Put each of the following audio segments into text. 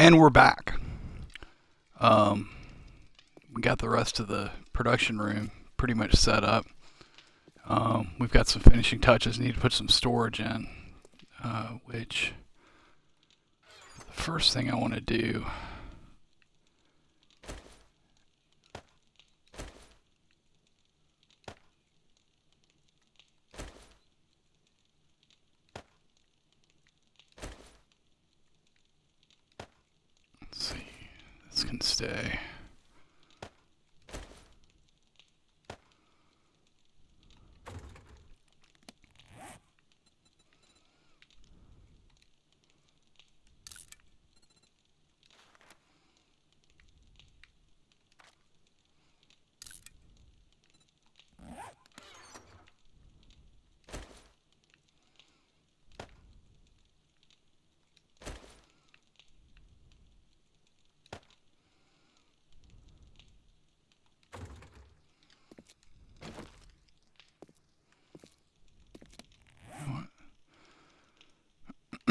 And we're back. We got the rest of the production room pretty much set up. We've got some finishing touches. Need to put some storage in, which the first thing I want to do. Let's see. This can stay.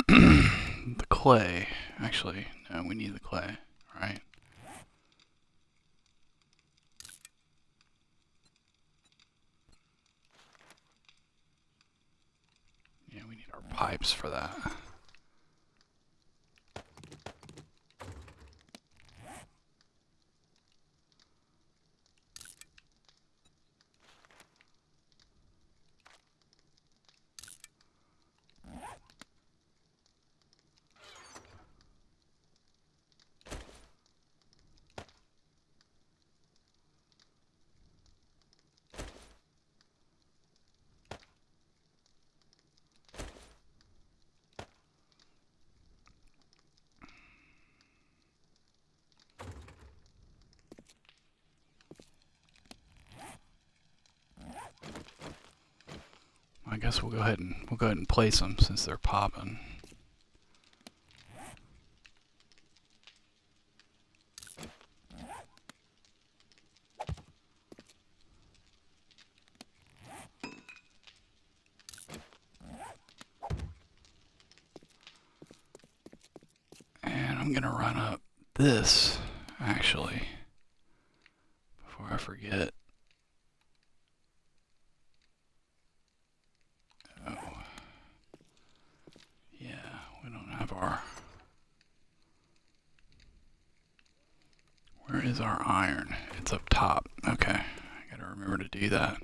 The clay. Actually, no, we need the clay, right? Yeah, we need our pipes for that. I guess we'll go ahead and place them since they're popping. And I'm gonna run up this actually before I forget. Oh, yeah, we don't have our. Where is our iron? It's up top. Okay, I gotta remember to do that.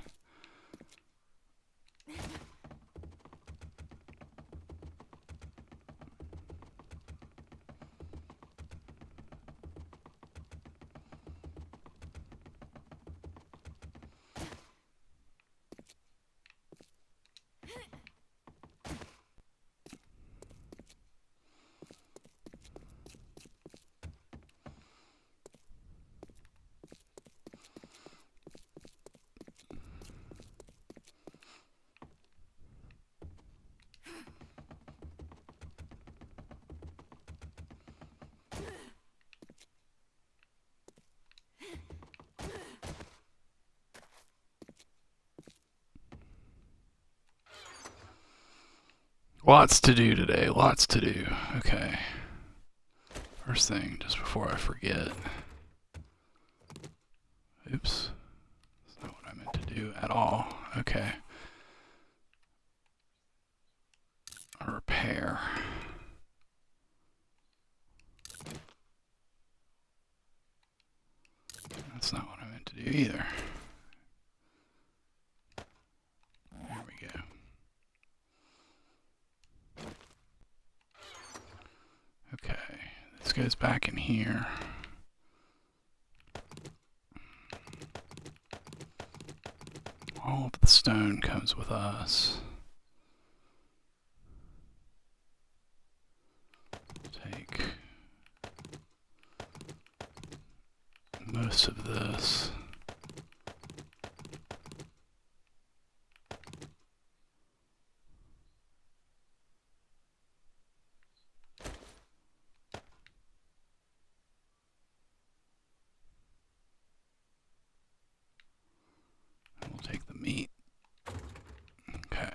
Lots to do today, lots to do. Okay. First thing, just before I forget. Oops. That's not what I meant to do at all. Okay. A repair. That's not what I meant to do either. There we go. Okay, this goes back in here. All of the stone comes with us. Take most of this. And we'll take the meat. Okay.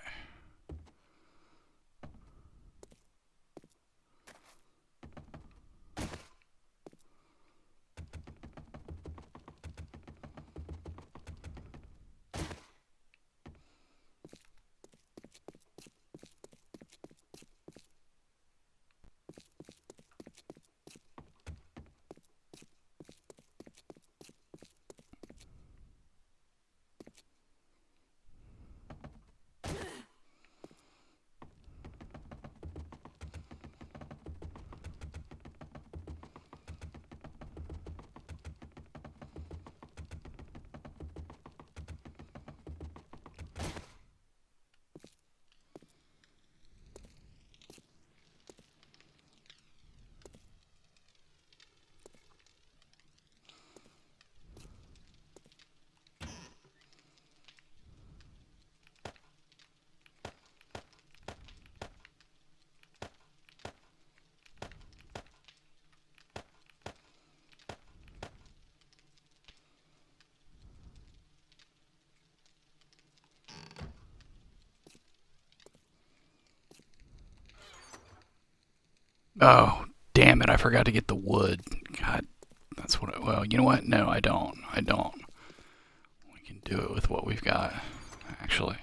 Oh, damn it, I forgot to get the wood. God, that's what well, you know what? No, I don't. I don't. We can do it with what we've got, actually.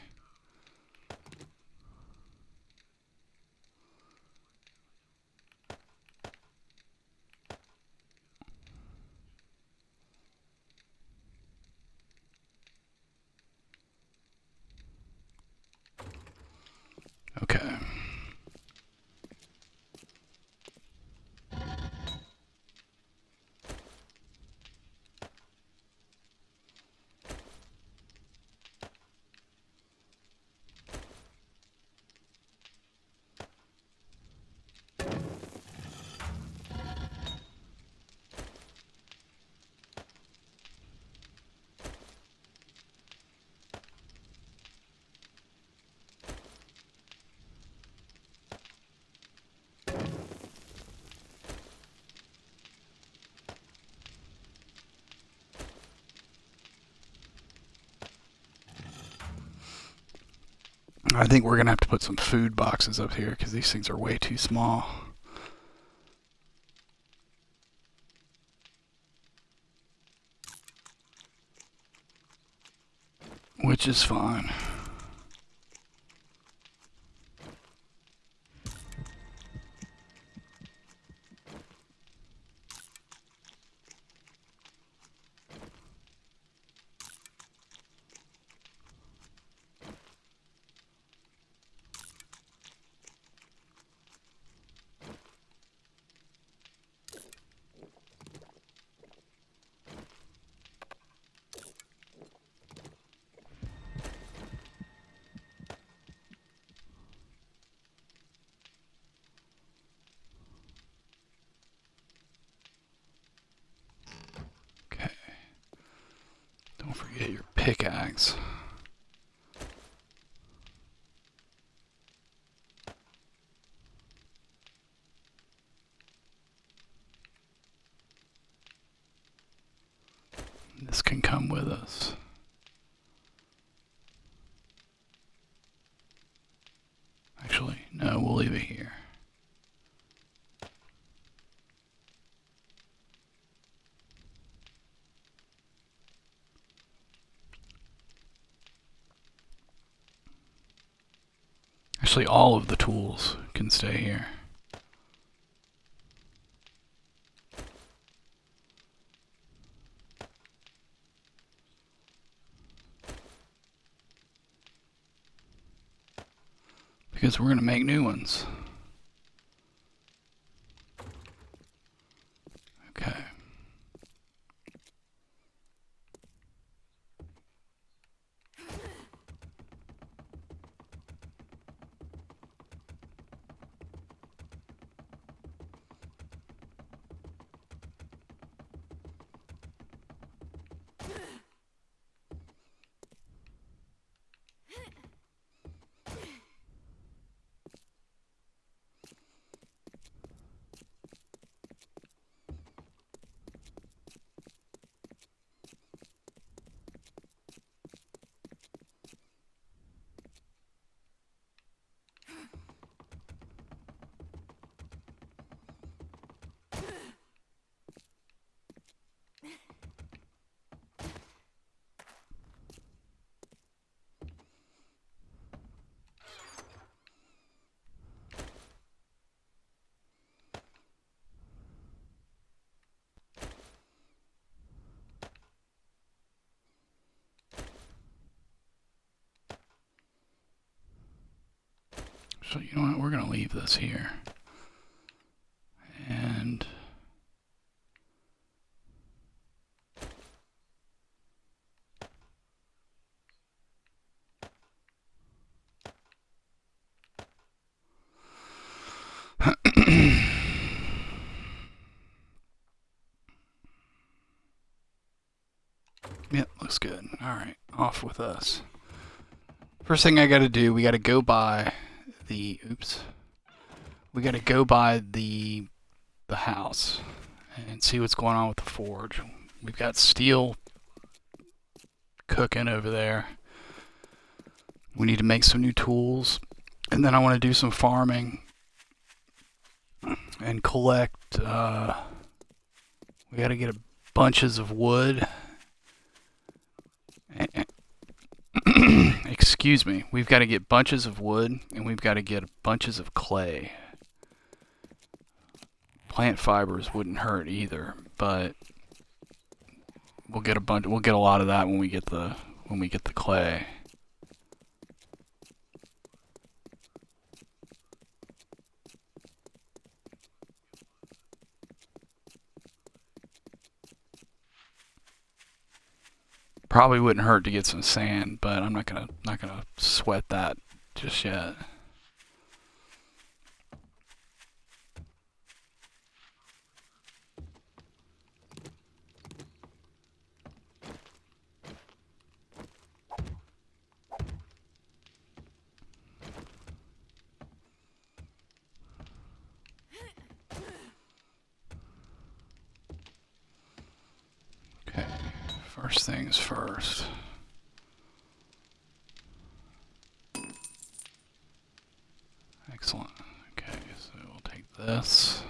Okay. I think we're going to have to put some food boxes up here because these things are way too small. Which is fine. Okay. Don't forget your pickaxe. This can come with us. Actually, no, we'll leave it here. Actually, all of the tools can stay here. Because we're going to make new ones. Okay. So you know what? We're going to leave this here. And yep, looks good. All right, off with us. First thing I got to do, we got to go by the we got to go by the house and see what's going on with the forge. We've got steel cooking over there. We need to make some new tools, and then I want to do some farming and collect, we gotta get bunches of wood. Excuse me. We've got to get bunches of wood, and we've got to get bunches of clay. Plant fibers wouldn't hurt either, but we'll get a lot of that when we get the clay. Probably wouldn't hurt to get some sand, but I'm not gonna sweat that just yet. Okay, first things first. Excellent. Okay, so we'll take this.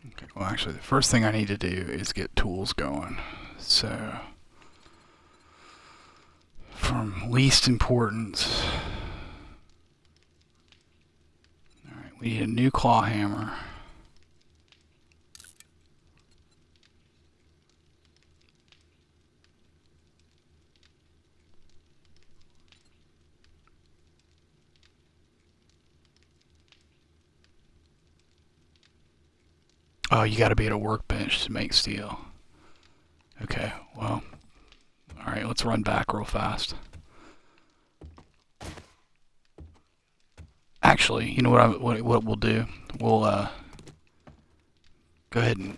Okay, well actually the first thing I need to do is get tools going. So, from least importance, alright, we need a new claw hammer. Oh, you gotta be at a workbench to make steel. Okay, well, alright, let's run back real fast. Actually, you know what we'll do? We'll go ahead and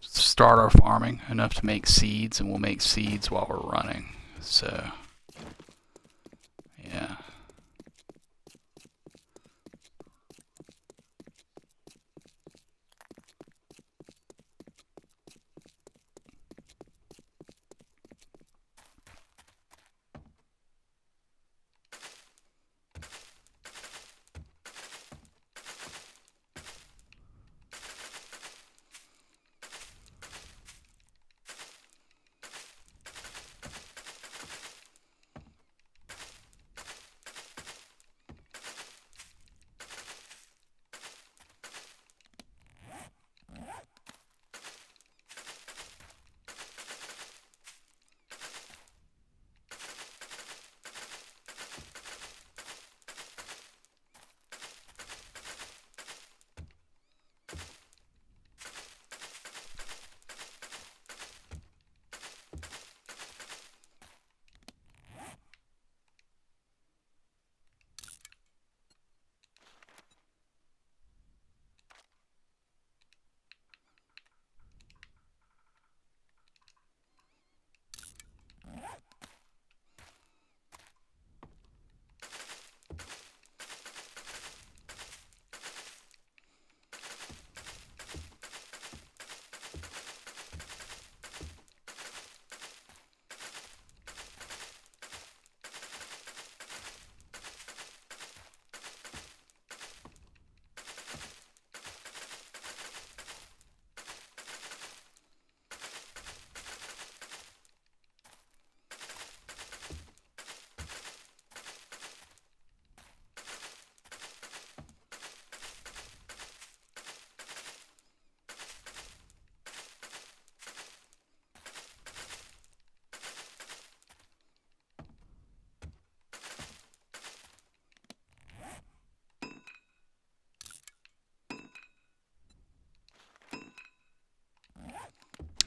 start our farming enough to make seeds, and we'll make seeds while we're running. So, yeah.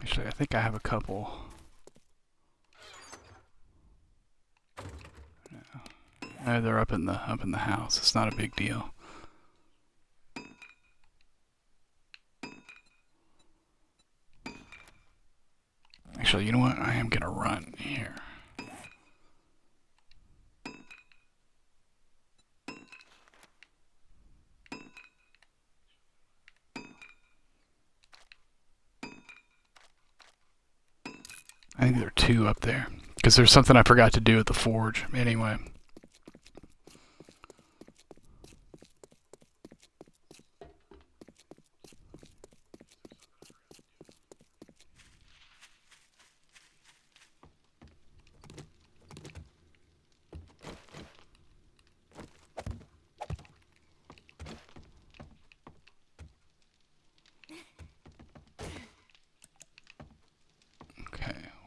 Actually, I think I have a couple. No, they're up in the house. It's not a big deal. Actually, you know what? I am gonna run here. I think there are 2 up there. Because there's something I forgot to do at the forge. Anyway.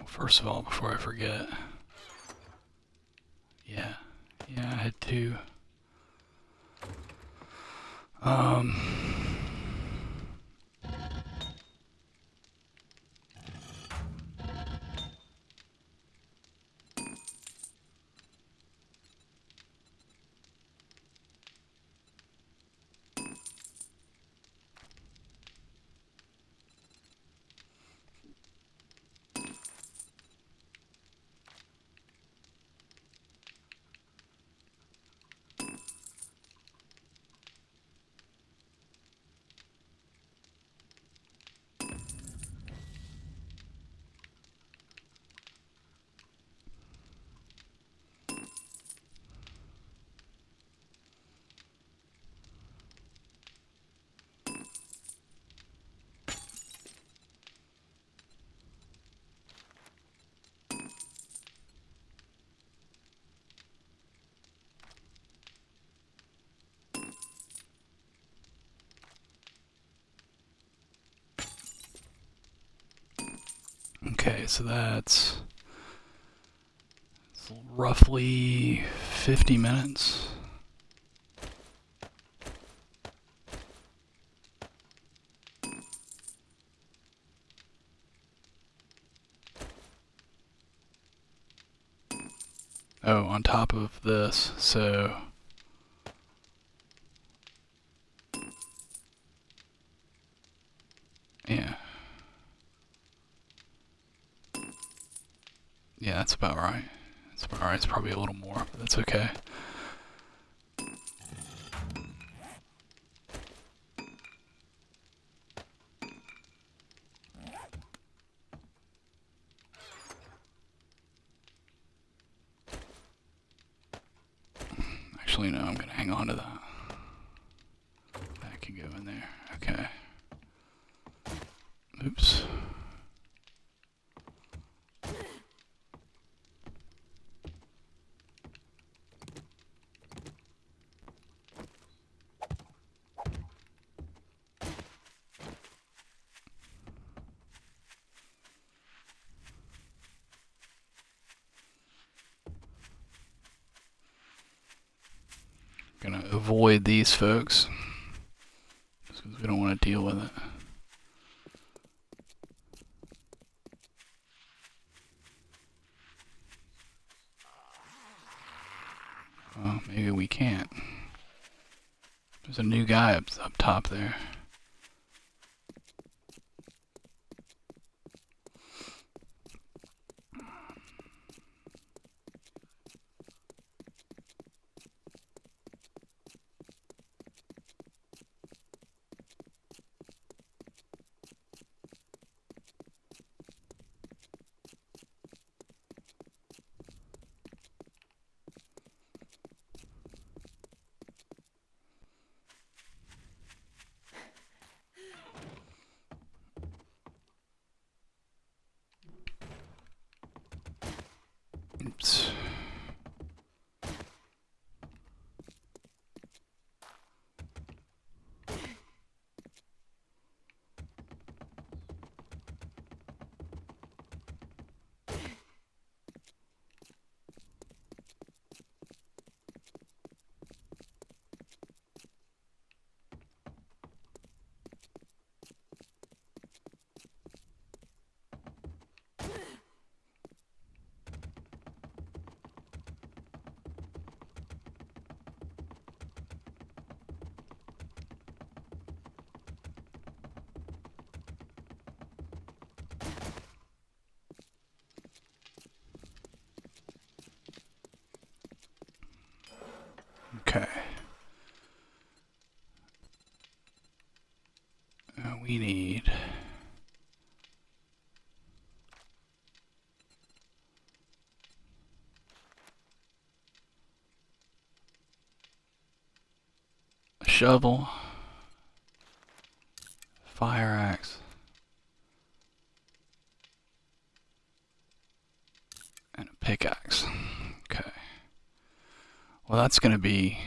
First of all, before I forget, yeah, I had to, okay, so that's roughly 50 minutes. Oh, on top of this, so yeah. Yeah, that's about right. That's about right. It's probably a little more, but that's okay. Actually, no, I'm going to hang on to that. That can go in there. Okay. Oops. Gonna avoid these folks just because we don't want to deal with it. Well, maybe we can't. There's a new guy up top there. Oops. Okay. We need shovel, fire axe, and a pickaxe. Okay. Well, that's going to be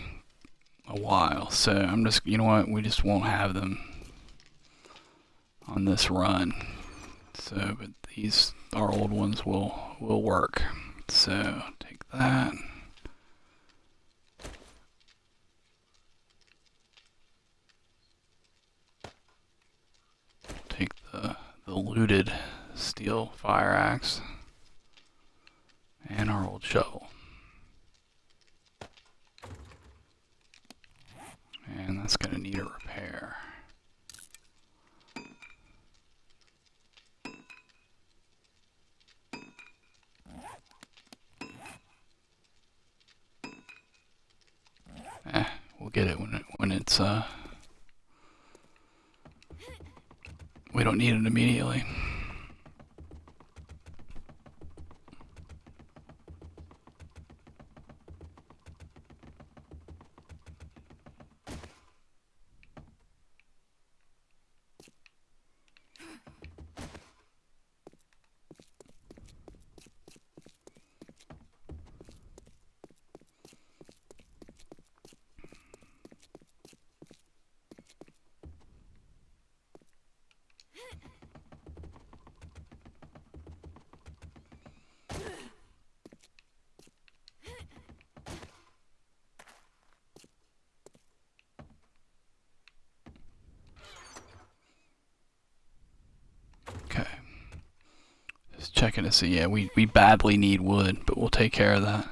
a while, so I'm just, you know what, we just won't have them on this run. So, but these, our old ones will work. So, take that. Take the looted steel fire axe and our old shovel. And that's going to need a repair. We'll get it when it's we don't need it immediately. Okay. Just checking to see. Yeah, we badly need wood, but we'll take care of that.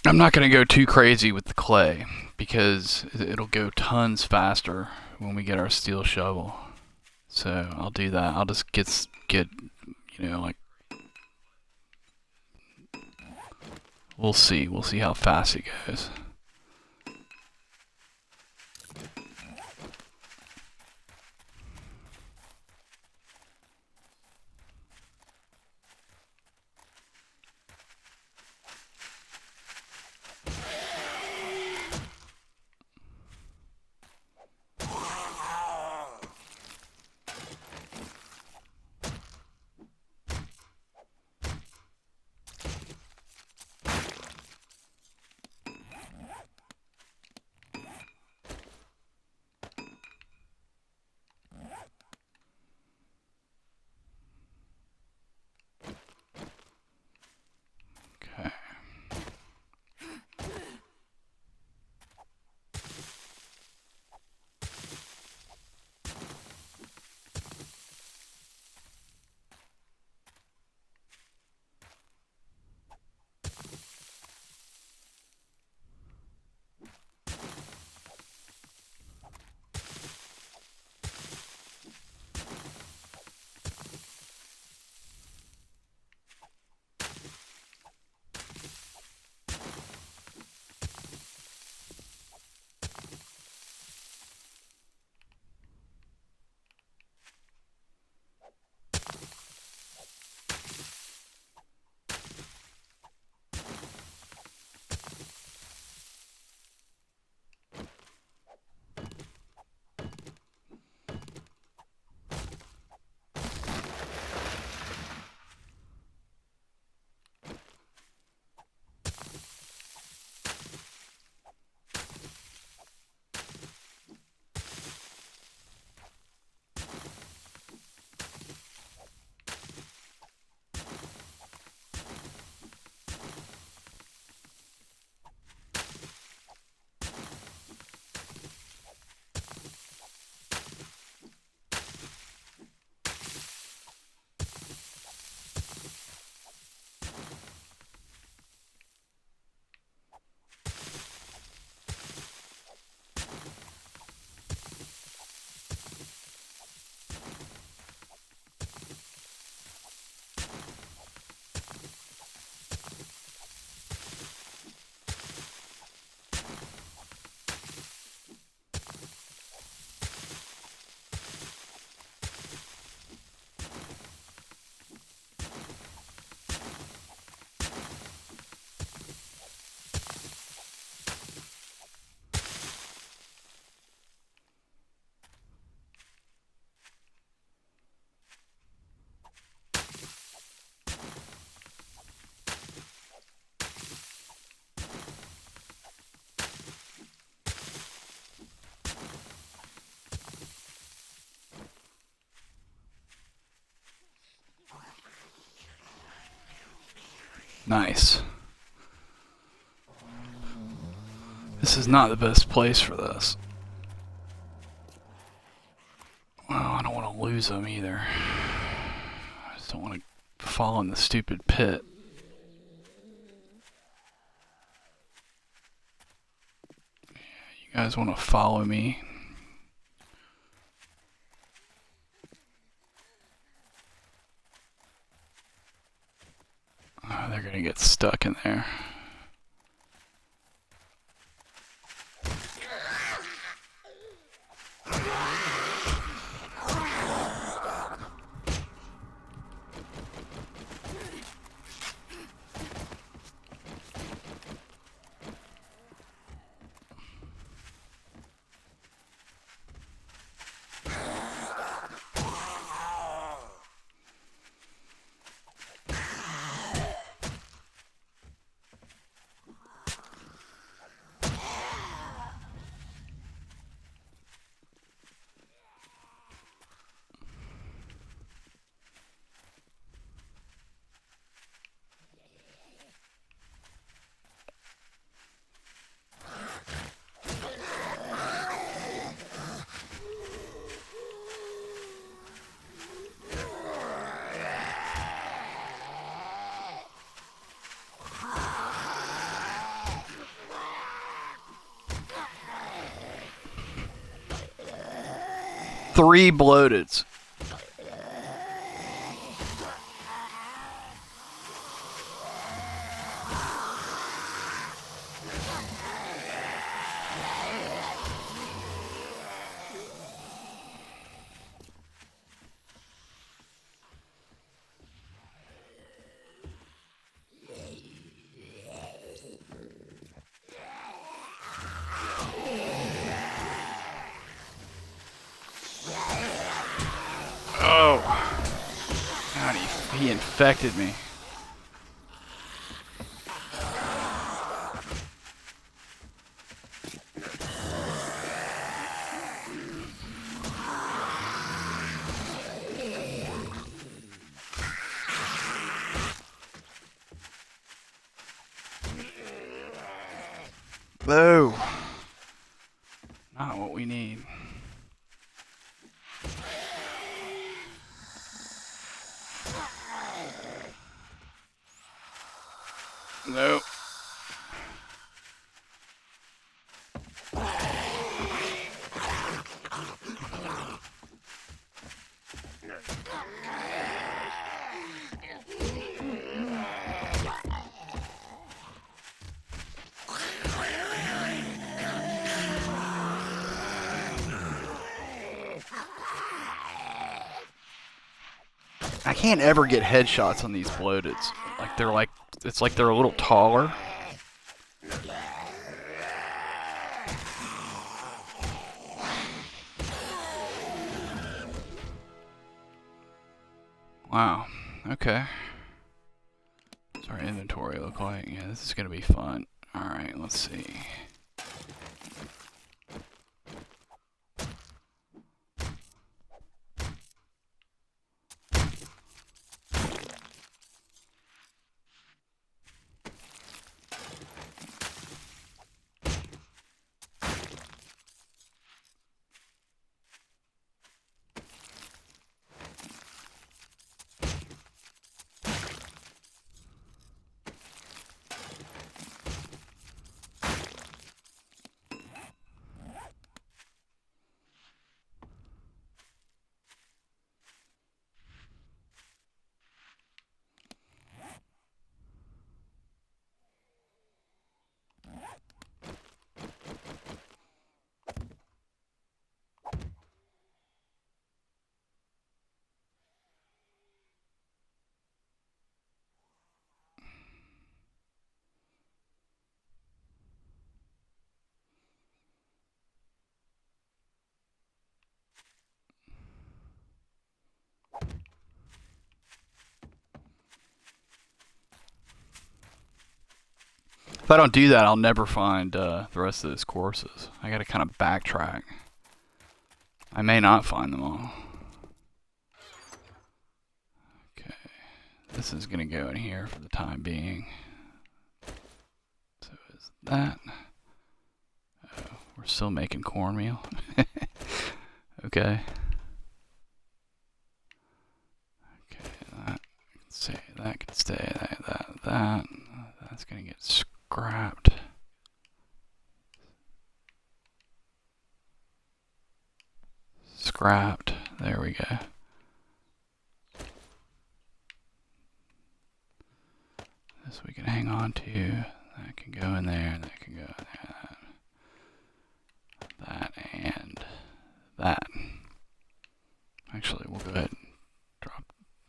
I'm not going to go too crazy with the clay because it'll go tons faster when we get our steel shovel. So I'll do that. I'll just get like, we'll see. We'll see how fast it goes. Okay. Nice. This is not the best place for this. Well, I don't want to lose them either. I just don't want to fall in the stupid pit. You guys want to follow me? Oh, they're gonna get stuck in there. 3 bloateds. Oh, God, he infected me. Boo. Not what we need. Nope. I can't ever get headshots on these bloateds. It's like they're a little taller. Wow. Okay. What's our inventory look like? Yeah, this is gonna be fun. Alright, let's see. If I don't do that, I'll never find the rest of those courses. I gotta kind of backtrack. I may not find them all. Okay. This is gonna go in here for the time being. So is that... Oh, we're still making cornmeal. Okay. Okay, that can stay, that can stay, that. That's gonna get scrapped. Scrapped. There we go. This we can hang on to. That can go in there. That can go in there. That and that. Actually, we'll go ahead and drop.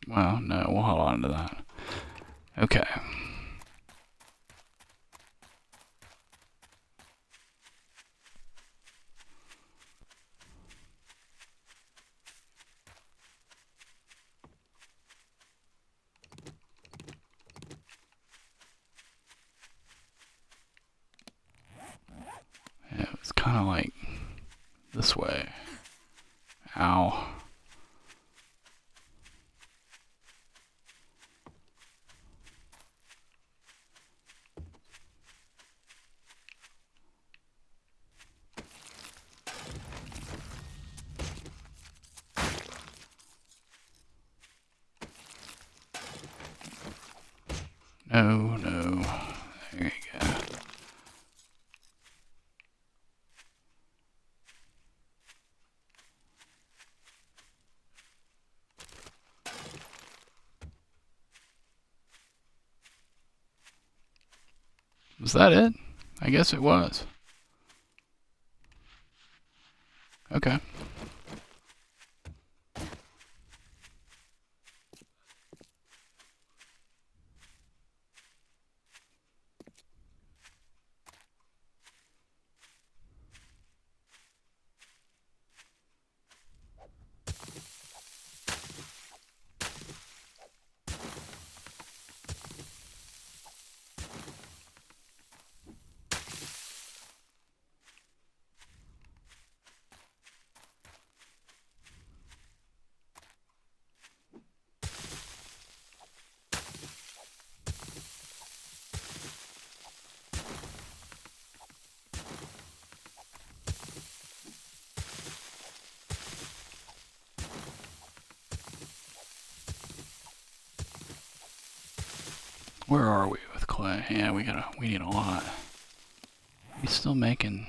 Well, no, we'll hold on to that. Okay. Yeah, it's kind of like this way. Ow. No, no. There you go. Was that it? I guess it was. Okay. Where are we with clay? Yeah, we need a lot. He's still making.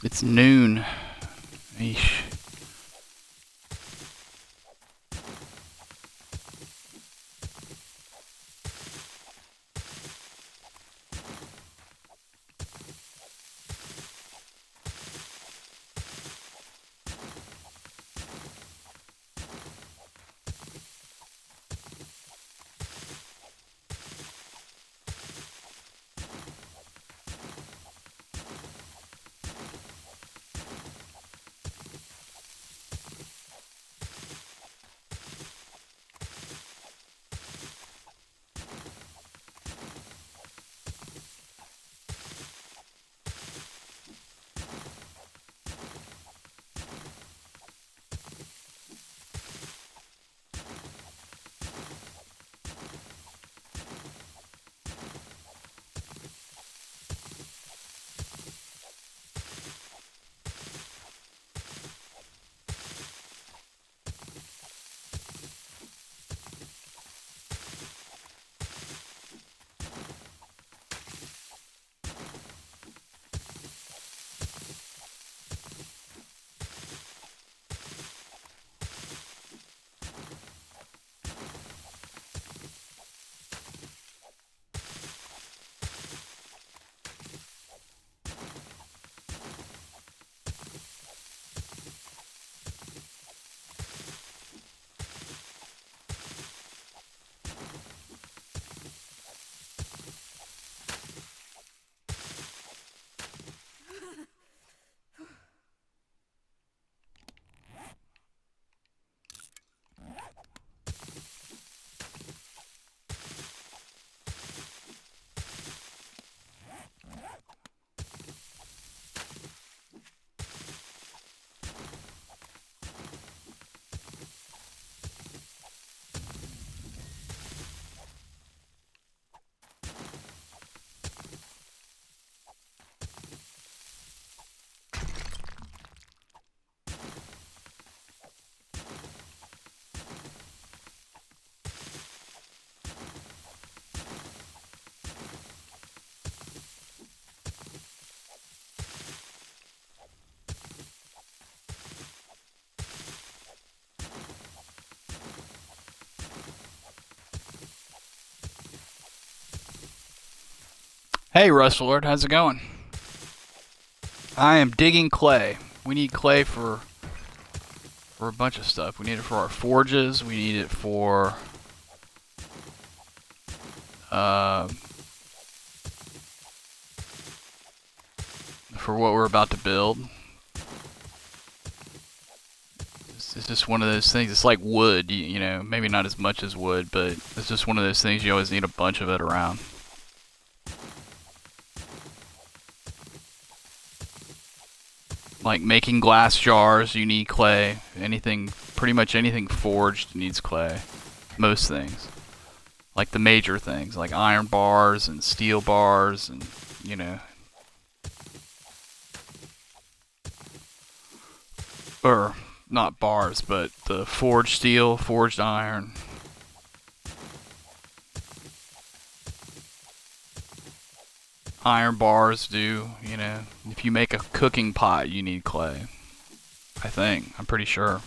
It's noon. Eesh. Hey, Rustlord, how's it going? I am digging clay. We need clay for a bunch of stuff. We need it for our forges. We need it for what we're about to build. This just one of those things. It's like wood, you know, maybe not as much as wood, but it's just one of those things you always need a bunch of it around. Like making glass jars, you need clay. Anything, pretty much anything forged needs clay. Most things. Like the major things, like iron bars and steel bars and, you know. Or, not bars, but the forged steel, forged iron. Iron bars do, you know. If you make a cooking pot, you need clay. I think. I'm pretty sure.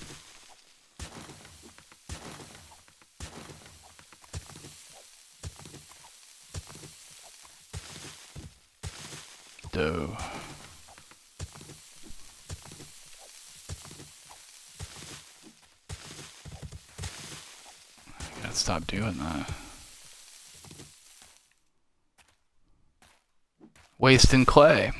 Dough. I gotta stop doing that. Wasting clay.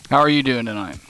How are you doing tonight?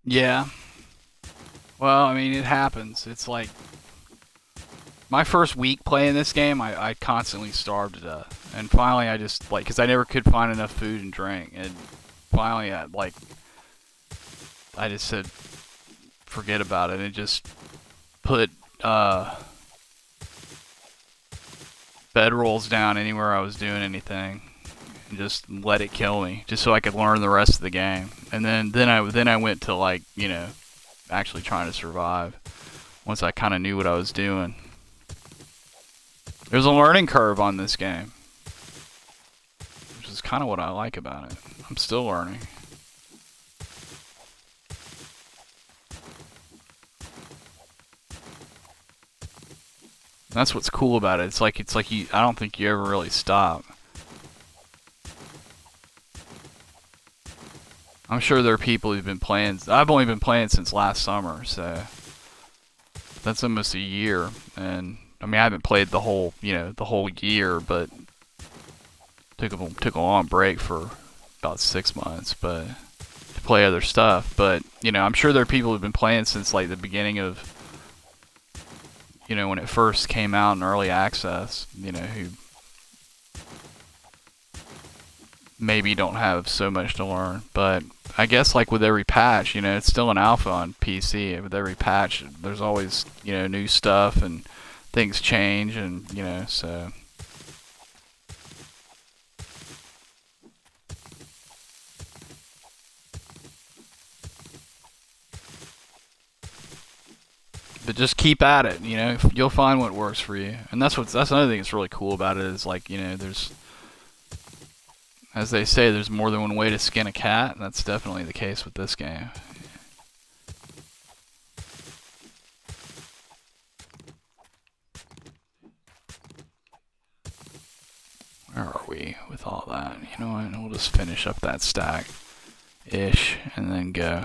Yeah. Well, I mean, it happens. It's like my first week playing this game, I constantly starved to death. And finally, I just, like, because I never could find enough food and drink. And finally, I just said, forget about it. And just put bedrolls down anywhere I was doing anything. And just let it kill me. Just so I could learn the rest of the game. And then I went to, like, you know, actually trying to survive. Once I kind of knew what I was doing. There's a learning curve on this game. kind of what I like about it. I'm still learning. That's what's cool about it. It's like you. I don't think you ever really stop. I'm sure there are people who've been playing. I've only been playing since last summer, so that's almost a year. And I mean, I haven't played the whole, the whole year, but took a long break for about 6 months, but to play other stuff. But I'm sure there are people who've been playing since like the beginning of, when it first came out in early access. Who maybe don't have so much to learn, but I guess like with every patch, it's still an alpha on PC. With every patch, there's always, new stuff and things change, and so. But just keep at it, you'll find what works for you. And that's another thing that's really cool about it is like, there's, as they say, there's more than one way to skin a cat, and that's definitely the case with this game. Where are we with all that? You know what, we'll just finish up that stack-ish, and then go.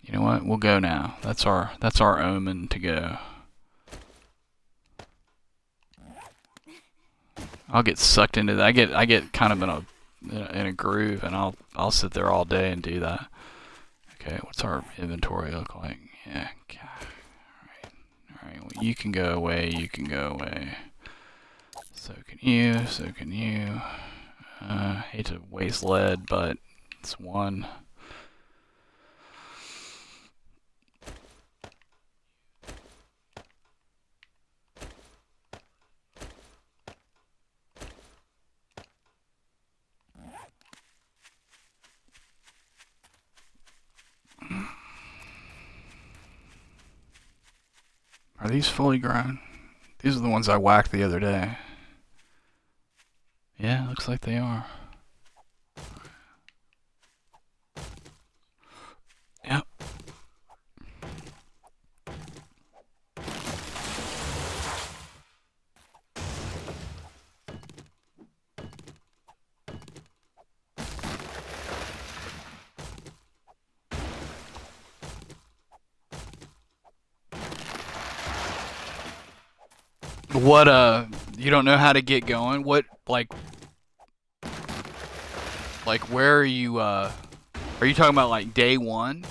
You know what? We'll go now. That's our omen to go. I'll get sucked into that. I get kind of in a groove, and I'll sit there all day and do that. Okay, what's our inventory look like? Yeah. All right. Well, you can go away. You can go away. So can you. So can you. Hate to waste lead, but it's one. Are these fully grown? These are the ones I whacked the other day. Yeah, looks like they are. Yep. What, you don't know how to get going? What, like, where are you talking about, like, day one?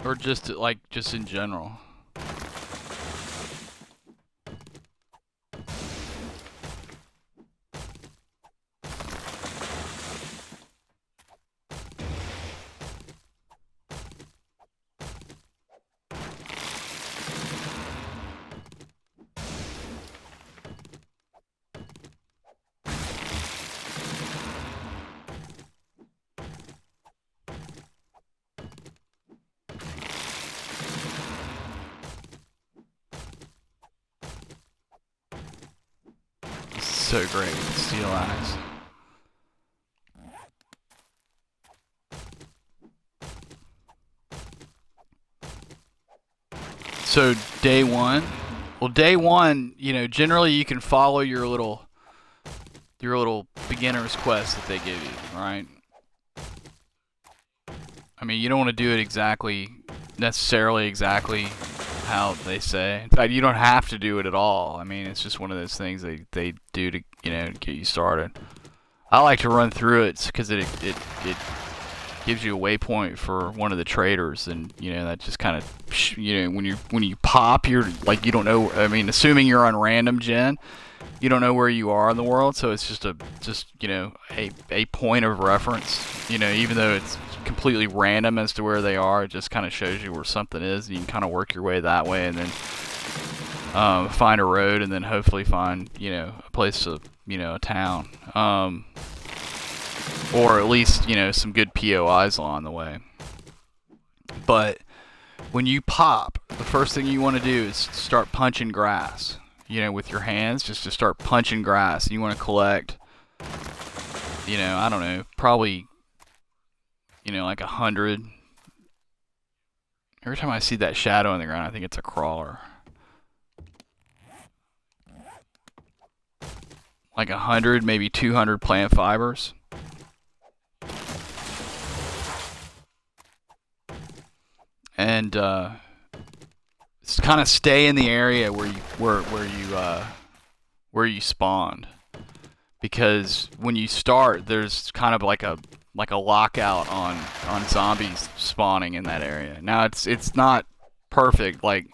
Or just, like, just in general? So great with steel axe. So day one? Well, day one, generally you can follow your little beginner's quest that they give you, right? I mean, you don't want to do it necessarily exactly how they say. In fact, you don't have to do it at all. I mean, it's just one of those things they do to get you started. I like to run through it because it gives you a waypoint for one of the traders, and that just kind of when you pop, you're like, you don't know. I mean, assuming you're on random gen, you don't know where you are in the world, so it's just a point of reference. Even though it's completely random as to where they are, it just kind of shows you where something is, and you can kind of work your way that way, and then find a road, and then hopefully find, you know, a place to, you know, a town, or at least, you know, some good POIs along the way. But when you pop, the first thing you want to do is start punching grass, you know, with your hands, just to start punching grass. You want to collect, you know, I don't know, probably, you know, like 100. Every time I see that shadow on the ground, I think it's a crawler. Like 100, maybe 200 plant fibers. And just kind of stay in the area where you spawned, because when you start, there's kind of like a lockout on zombies spawning in that area. Now it's not perfect, like,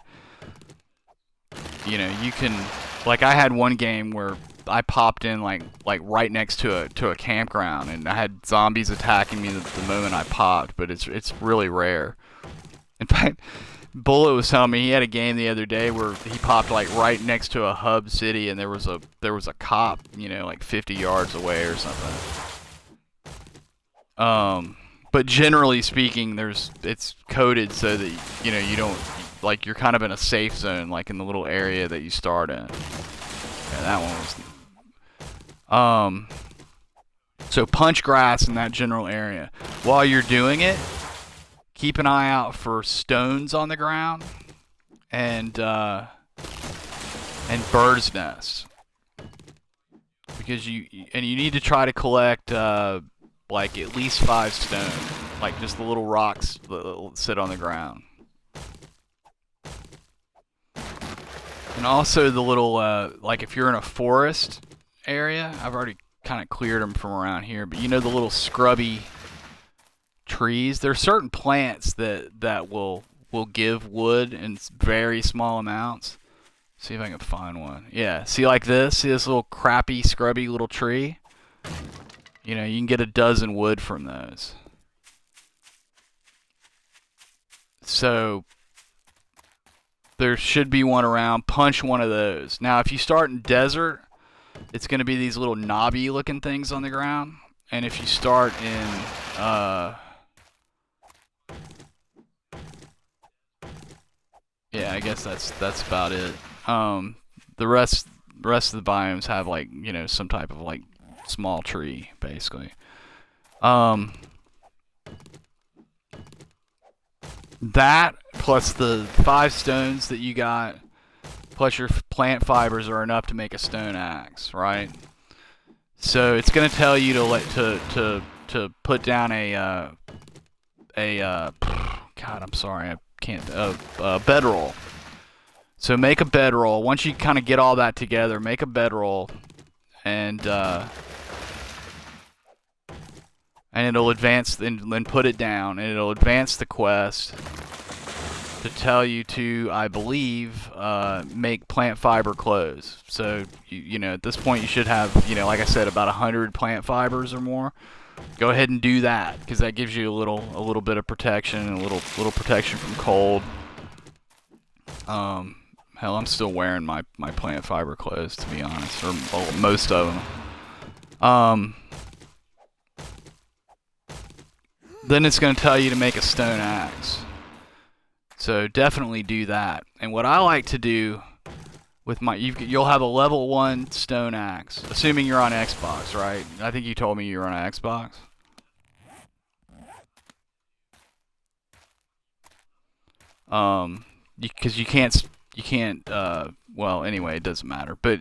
you know, you can, like, I had one game where I popped in like right next to a campground, and I had zombies attacking me the moment I popped, but it's really rare. In fact, Bullet was telling me he had a game the other day where he popped like right next to a hub city, and there was a cop, you know, like 50 yards away or something. But generally speaking, it's coded so that, you know, you don't, like, you're kind of in a safe zone, like in the little area that you start in. Yeah, that one was. So punch grass in that general area. While you're doing it, keep an eye out for stones on the ground and birds' nests, because you need to try to collect like at least 5 stones, like just the little rocks that sit on the ground, and also the little like if you're in a forest area, I've already kind of cleared them from around here, but you know the little scrubby trees, there are certain plants that will give wood in very small amounts. See if I can find one. Yeah, see, like this, see this little crappy scrubby little tree, you know, you can get a dozen wood from those. So there should be one around. Punch one of those. Now if you start in desert, it's going to be these little knobby looking things on the ground, and if you start in yeah, I guess that's about it. The rest of the biomes have, like, you know, some type of like small tree, basically. That plus the 5 stones that you got, plus your plant fibers are enough to make a stone axe, right? So it's gonna tell you to put down a God, I'm sorry, I can't, bedroll. So make a bedroll. Once you kind of get all that together, make a bedroll, and it'll advance, then put it down, and it'll advance the quest to tell you to, I believe, make plant fiber clothes. So you know, at this point you should have, you know, like I said, about 100 plant fibers or more. Go ahead and do that, because that gives you a little bit of protection, and a little protection from cold. Hell, I'm still wearing my plant fiber clothes, to be honest, or most of them. Then it's going to tell you to make a stone axe. So definitely do that. And what I like to do with you'll have a level 1 stone axe, assuming you're on Xbox, right? I think you told me you were on Xbox. Because you can't, well, anyway, it doesn't matter. But,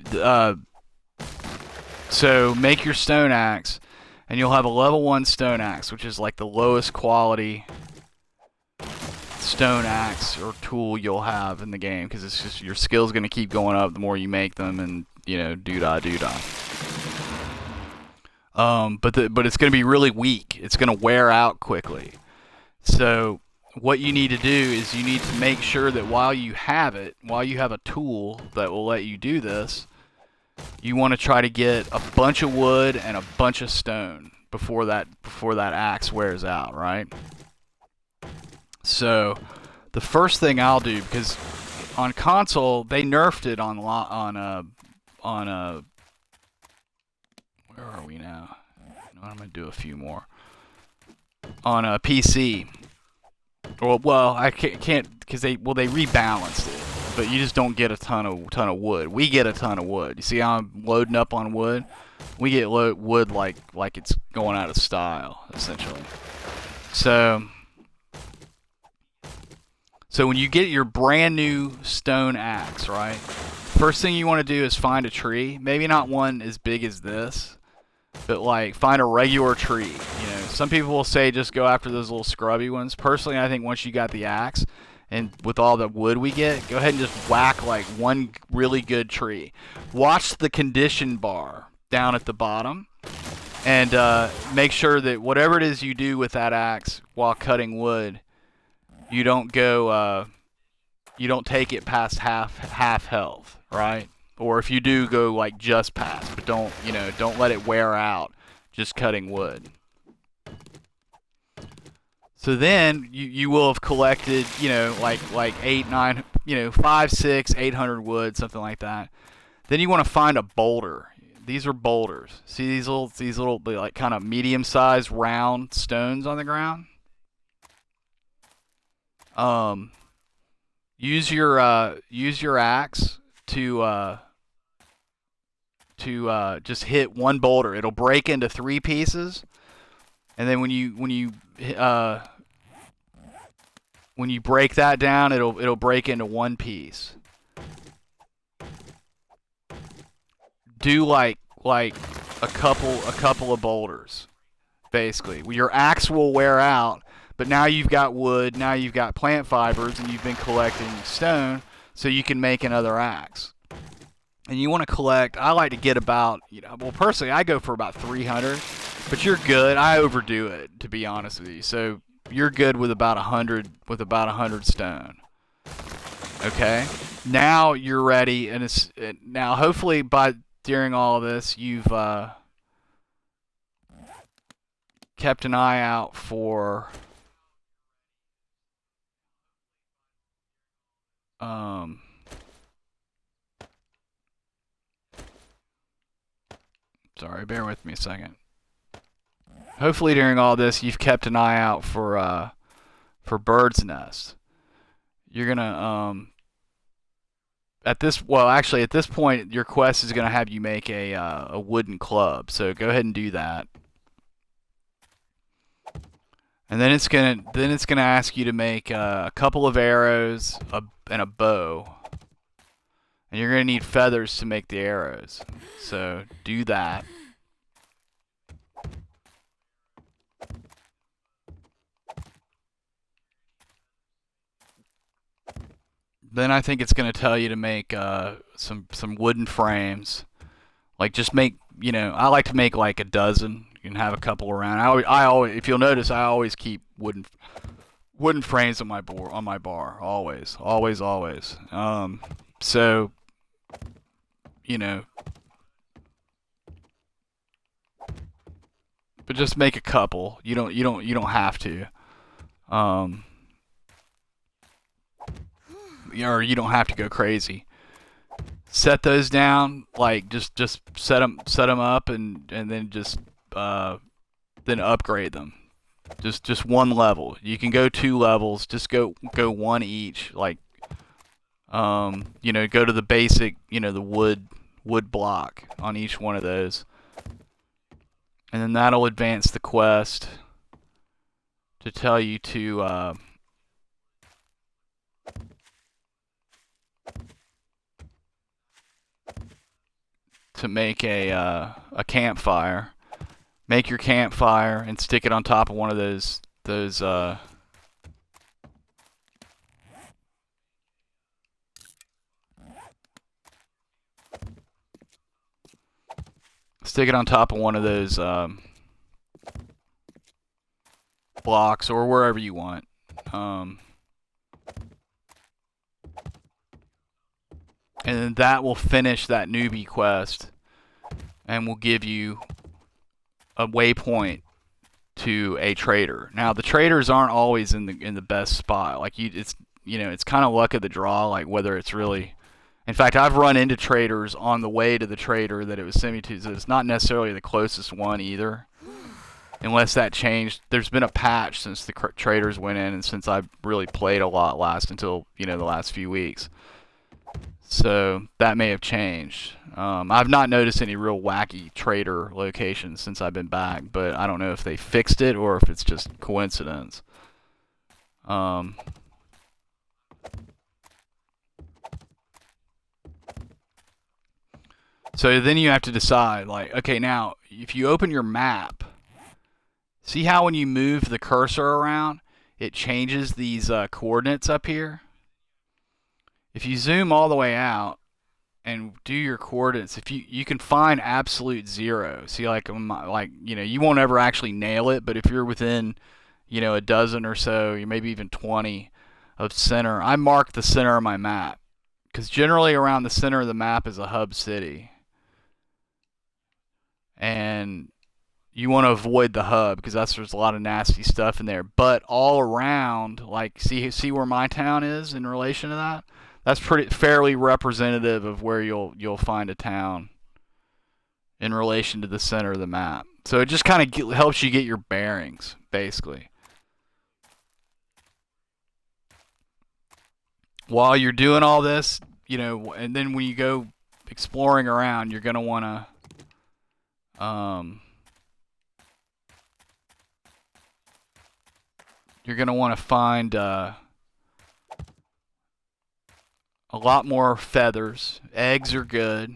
so make your stone axe, and you'll have a level 1 stone axe, which is like the lowest quality stone axe or tool you'll have in the game, because it's just, your skill's going to keep going up the more you make them, and, you know, doo-dah. But it's going to be really weak. It's going to wear out quickly. So what you need to do is you need to make sure that while you have a tool that will let you do this, you want to try to get a bunch of wood and a bunch of stone before that axe wears out, right? So the first thing I'll do, because on console they nerfed it on where are we now? I'm gonna do a few more on a PC. Well, I can't because they rebalanced it, but you just don't get a ton of wood. We get a ton of wood. You see how I'm loading up on wood? We get wood like it's going out of style, essentially. So when you get your brand new stone axe, right? First thing you want to do is find a tree. Maybe not one as big as this, but like find a regular tree. You know, some people will say just go after those little scrubby ones. Personally, I think once you got the axe and with all the wood we get, go ahead and just whack like one really good tree. Watch the condition bar down at the bottom and make sure that whatever it is you do with that axe while cutting wood, you don't go you don't take it past half health, right? Or if you do, go like just past, but don't let it wear out just cutting wood. So then you will have collected, like 8, 9, 5, 6, 800 wood, something like that. Then you want to find a boulder. These are boulders. See these little like kind of medium-sized round stones on the ground? Use your axe to just hit one boulder. It'll break into 3 pieces, and then when you break that down, it'll break into 1 piece. Do like a couple of boulders, basically. Your axe will wear out, but now you've got wood, now you've got plant fibers, and you've been collecting stone, so you can make another axe. And you want to collect, I like to get about, well, personally, I go for about 300, but you're good. I overdo it, to be honest with you. So you're good with about 100 stone. Okay? Now you're ready, and now hopefully during all of this, you've kept an eye out for sorry, bear with me a second. Hopefully during all this, you've kept an eye out for birds' nests. You're gonna at this point, your quest is gonna have you make a wooden club. So go ahead and do that. And then it's gonna ask you to make a couple of arrows and a bow. And you're gonna need feathers to make the arrows. So do that. Then I think it's gonna tell you to make some wooden frames. Like just make, I like to make like a dozen. You can have a couple around. I always, if you'll notice, I always keep wooden frames on my bar. Always. So, but just make a couple. You don't have to. Or you don't have to go crazy. Set those down, like just set them up, and then just then upgrade them. Just one level. You can go 2 levels. Just go 1 each. Like go to the basic, the wood block on each one of those, and then that'll advance the quest to tell you to make a campfire. Make your campfire and stick it on top of one of those stick it on top of one of those blocks or wherever you want. And then that will finish that newbie quest and will give you a waypoint to a trader. Now the traders aren't always in the best spot. Like you know, it's kind of luck of the draw, like whether it's really. In fact, I've run into traders on the way to the trader that it was sent me to, so it's not necessarily the closest one either. Unless that changed. There's been a patch since the traders went in and since I've really played a lot until, you know, the last few weeks. So that may have changed. I've not noticed any real wacky trader locations since I've been back, but I don't know if they fixed it or if it's just coincidence. So then you have to decide, like, okay, now if you open your map, see how when you move the cursor around, it changes these coordinates up here? If you zoom all the way out and do your coordinates, if you can find absolute zero. See, like you know, you won't ever actually nail it, but if you're within, you know, a dozen or so, you maybe even 20 of center. I mark the center of my map because generally around the center of the map is a hub city, and you want to avoid the hub because there's a lot of nasty stuff in there. But all around, like see where my town is in relation to that. That's fairly representative of where you'll find a town in relation to the center of the map. So it just kind of helps you get your bearings, basically. While you're doing all this, you know, and then when you go exploring around, you're gonna want to find a lot more feathers. Eggs are good.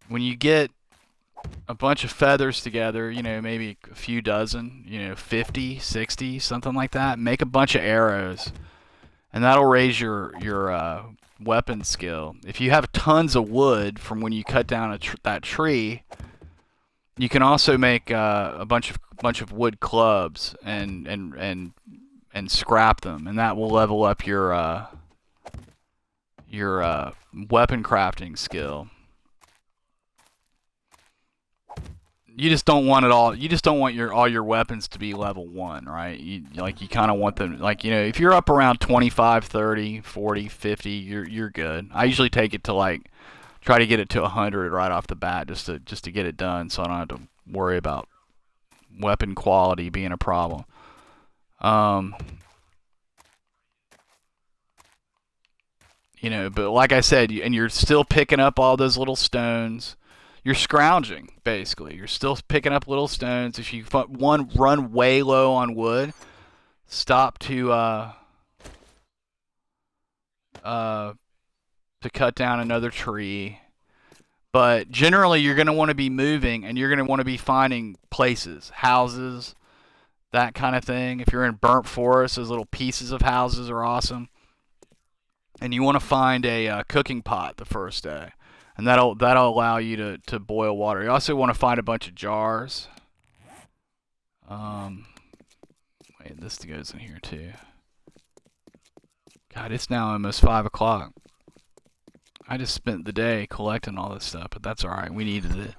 When you get a bunch of feathers together, you know, maybe a few dozen, you know, 50, 60, something like that, make a bunch of arrows. And that'll raise your weapon skill. If you have tons of wood from when you cut down that tree, you can also make a bunch of wood clubs and scrap them, and that will level up your weapon crafting skill. You just don't want it all. You just don't want all your weapons to be level 1, right? You kind of want them, like, you know, if you're up around 25, 30, 40, 50, you're good. I usually take it to, like, try to get it to 100 right off the bat just to get it done, so I don't have to worry about weapon quality being a problem. You know, but like I said, and you're still picking up all those little stones. You're scrounging, basically. You're still picking up little stones. If you run way low on wood, stop to cut down another tree. But generally, you're going to want to be moving, and you're going to want to be finding places, houses, that kind of thing. If you're in burnt forest, those little pieces of houses are awesome. And you want to find a cooking pot the first day. And that'll allow you to boil water. You also want to find a bunch of jars. Wait, this goes in here too. God, it's now almost 5 o'clock. I just spent the day collecting all this stuff, but that's alright. We needed it.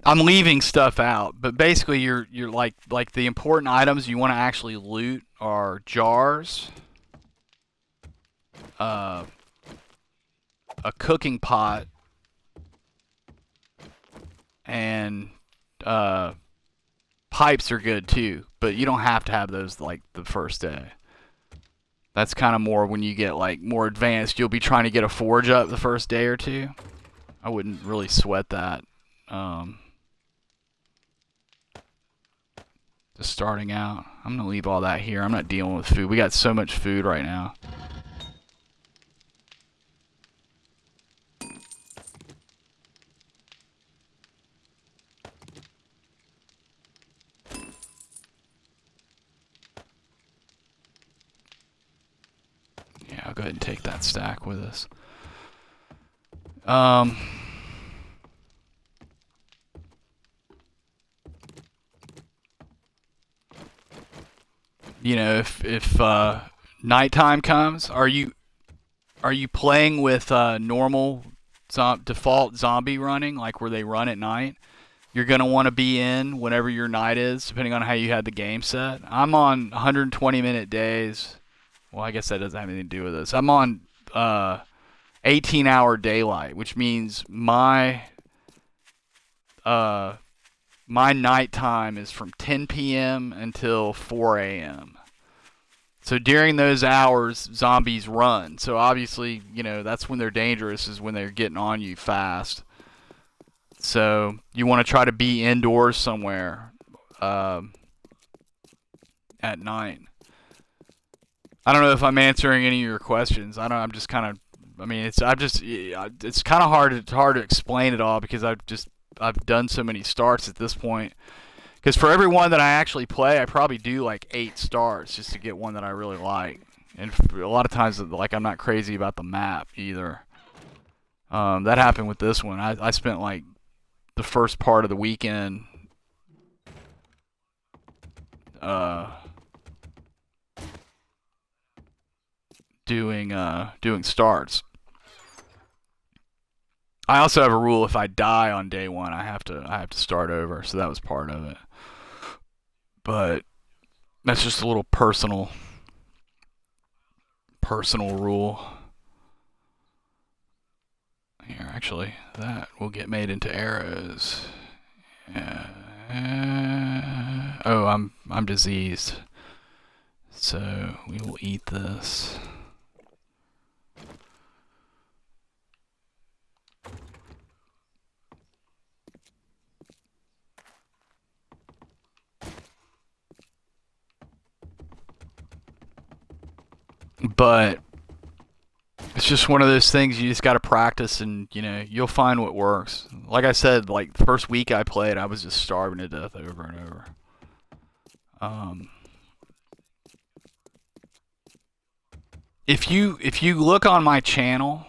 I'm leaving stuff out, but basically you're like the important items you want to actually loot are jars, a cooking pot, and pipes are good too, but you don't have to have those like the first day. That's kind of more when you get like more advanced. You'll be trying to get a forge up the first day or two. I wouldn't really sweat that. Just starting out. I'm going to leave all that here. I'm not dealing with food. We got so much food right now. Yeah, I'll go ahead and take that stack with us. You know, if nighttime comes, are you playing with normal default zombie running, like where they run at night? You're gonna want to be in whenever your night is, depending on how you had the game set. I'm on 120-minute days. Well, I guess that doesn't have anything to do with this. I'm on 18-hour daylight, which means uh, my nighttime is from 10 p.m. until 4 a.m. So during those hours, zombies run. So obviously, you know, that's when they're dangerous, is when they're getting on you fast. So you want to try to be indoors somewhere at night. I don't know if I'm answering any of your questions. I don't. I'm just kind of. I mean, it's. I'm just. It's kind of hard to explain it all because I've done so many starts at this point. Because for every one that I actually play, I probably do like 8 starts just to get one that I really like. And a lot of times, like, I'm not crazy about the map either. That happened with this one. I spent like the first part of the weekend uh, doing starts. I also have a rule: if I die on day one, I have to start over. So that was part of it. But that's just a little personal rule. Here, actually, that will get made into arrows. Oh, I'm diseased. So we will eat this. But it's just one of those things you just got to practice, and you know you'll find what works. Like I said, like the first week I played, I was just starving to death over and over. Um, if you look on my channel,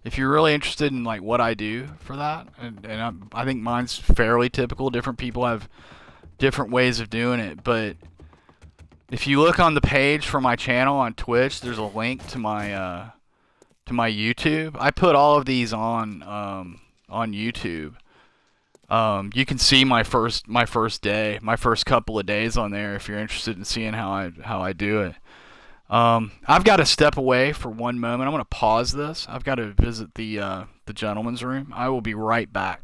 if you're really interested in like what I do for that, and I think mine's fairly typical. Different people have different ways of doing it, but if you look on the page for my channel on Twitch, there's a link to my YouTube. I put all of these on YouTube. You can see my first day, my first couple of days on there if you're interested in seeing how I do it. I've got to step away for one moment. I'm going to pause this. I've got to visit the gentleman's room. I will be right back.